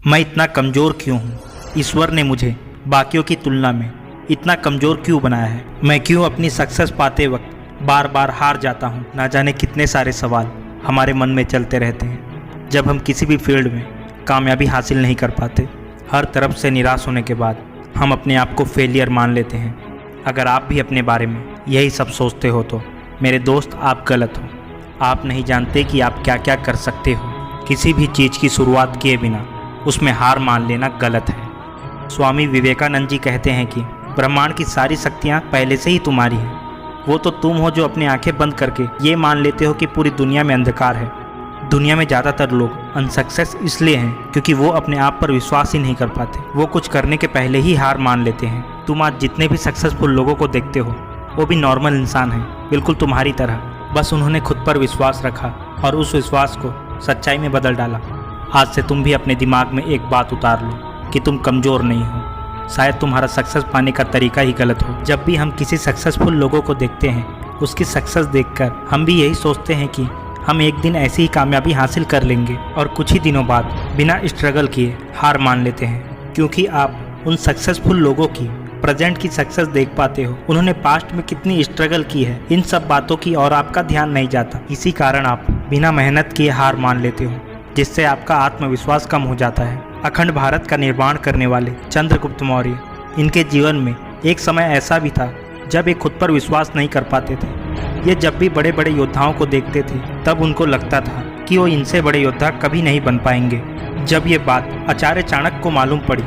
मैं इतना कमज़ोर क्यों हूँ? ईश्वर ने मुझे बाकियों की तुलना में इतना कमज़ोर क्यों बनाया है? मैं क्यों अपनी सक्सेस पाते वक्त बार बार हार जाता हूँ? ना जाने कितने सारे सवाल हमारे मन में चलते रहते हैं जब हम किसी भी फील्ड में कामयाबी हासिल नहीं कर पाते। हर तरफ से निराश होने के बाद हम अपने आप को फेलियर मान लेते हैं। अगर आप भी अपने बारे में यही सब सोचते हो तो मेरे दोस्त आप गलत हो। आप नहीं जानते कि आप क्या क्या कर सकते हो। किसी भी चीज़ की शुरुआत किए बिना उसमें हार मान लेना गलत है। स्वामी विवेकानंद जी कहते हैं कि ब्रह्मांड की सारी शक्तियाँ पहले से ही तुम्हारी हैं। वो तो तुम हो जो अपनी आंखें बंद करके ये मान लेते हो कि पूरी दुनिया में अंधकार है। दुनिया में ज़्यादातर लोग अनसक्सेस इसलिए हैं क्योंकि वो अपने आप पर विश्वास ही नहीं कर पाते। वो कुछ करने के पहले ही हार मान लेते हैं। तुम आज जितने भी सक्सेसफुल लोगों को देखते हो वो भी नॉर्मल इंसान हैं, बिल्कुल तुम्हारी तरह। बस उन्होंने खुद पर विश्वास रखा और उस विश्वास को सच्चाई में बदल डाला। आज से तुम भी अपने दिमाग में एक बात उतार लो कि तुम कमज़ोर नहीं हो। शायद तुम्हारा सक्सेस पाने का तरीका ही गलत हो। जब भी हम किसी सक्सेसफुल लोगों को देखते हैं, उसकी सक्सेस देखकर हम भी यही सोचते हैं कि हम एक दिन ऐसी ही कामयाबी हासिल कर लेंगे और कुछ ही दिनों बाद बिना स्ट्रगल किए हार मान लेते हैं। क्योंकि आप उन सक्सेसफुल लोगों की प्रेजेंट की सक्सेस देख पाते हो, उन्होंने पास्ट में कितनी स्ट्रगल की है, इन सब बातों की और आपका ध्यान नहीं जाता। इसी कारण आप बिना मेहनत किए हार मान लेते हो, जिससे आपका आत्मविश्वास कम हो जाता है। अखंड भारत का निर्माण करने वाले चंद्रगुप्त मौर्य, इनके जीवन में एक समय ऐसा भी था जब ये खुद पर विश्वास नहीं कर पाते थे। ये जब भी बड़े बड़े योद्धाओं को देखते थे तब उनको लगता था कि वो इनसे बड़े योद्धा कभी नहीं बन पाएंगे। जब ये बात आचार्य चाणक्य को मालूम पड़ी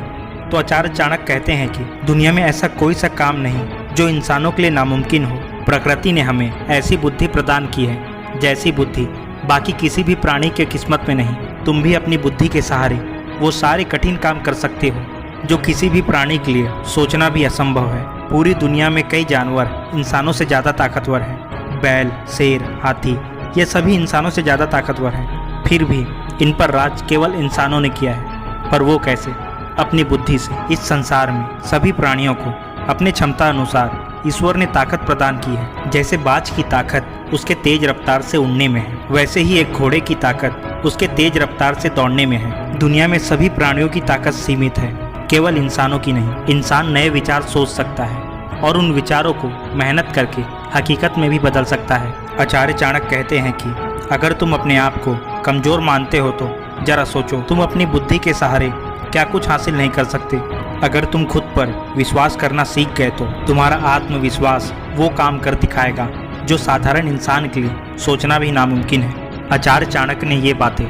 तो आचार्य चाणक्य कहते हैं कि दुनिया में ऐसा कोई सा काम नहीं जो इंसानों के लिए नामुमकिन हो। प्रकृति ने हमें ऐसी बुद्धि प्रदान की है जैसी बुद्धि बाकी किसी भी प्राणी के किस्मत में नहीं। तुम भी अपनी बुद्धि के सहारे वो सारे कठिन काम कर सकते हो जो किसी भी प्राणी के लिए सोचना भी असंभव है। पूरी दुनिया में कई जानवर इंसानों से ज़्यादा ताकतवर हैं। बैल, शेर, हाथी, ये सभी इंसानों से ज़्यादा ताकतवर हैं। फिर भी इन पर राज केवल इंसानों ने किया है। पर वो कैसे? अपनी बुद्धि से। इस संसार में सभी प्राणियों को अपनी क्षमता अनुसार ईश्वर ने ताकत प्रदान की है। जैसे बाज की ताकत उसके तेज रफ्तार से उड़ने में है, वैसे ही एक घोड़े की ताकत उसके तेज रफ्तार से दौड़ने में है। दुनिया में सभी प्राणियों की ताकत सीमित है, केवल इंसानों की नहीं। इंसान नए विचार सोच सकता है और उन विचारों को मेहनत करके हकीकत में भी बदल सकता है। आचार्य चाणक्य कहते हैं कि अगर तुम अपने आप को कमज़ोर मानते हो तो जरा सोचो, तुम अपनी बुद्धि के सहारे क्या कुछ हासिल नहीं कर सकते। अगर तुम खुद पर विश्वास करना सीख गए तो तुम्हारा आत्मविश्वास वो काम कर दिखाएगा जो साधारण इंसान के लिए सोचना भी नामुमकिन है। आचार्य चाणक्य ने ये बातें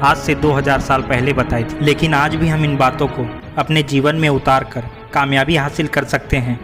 आज से 2000 साल पहले बताई थी, लेकिन आज भी हम इन बातों को अपने जीवन में उतार कर कामयाबी हासिल कर सकते हैं।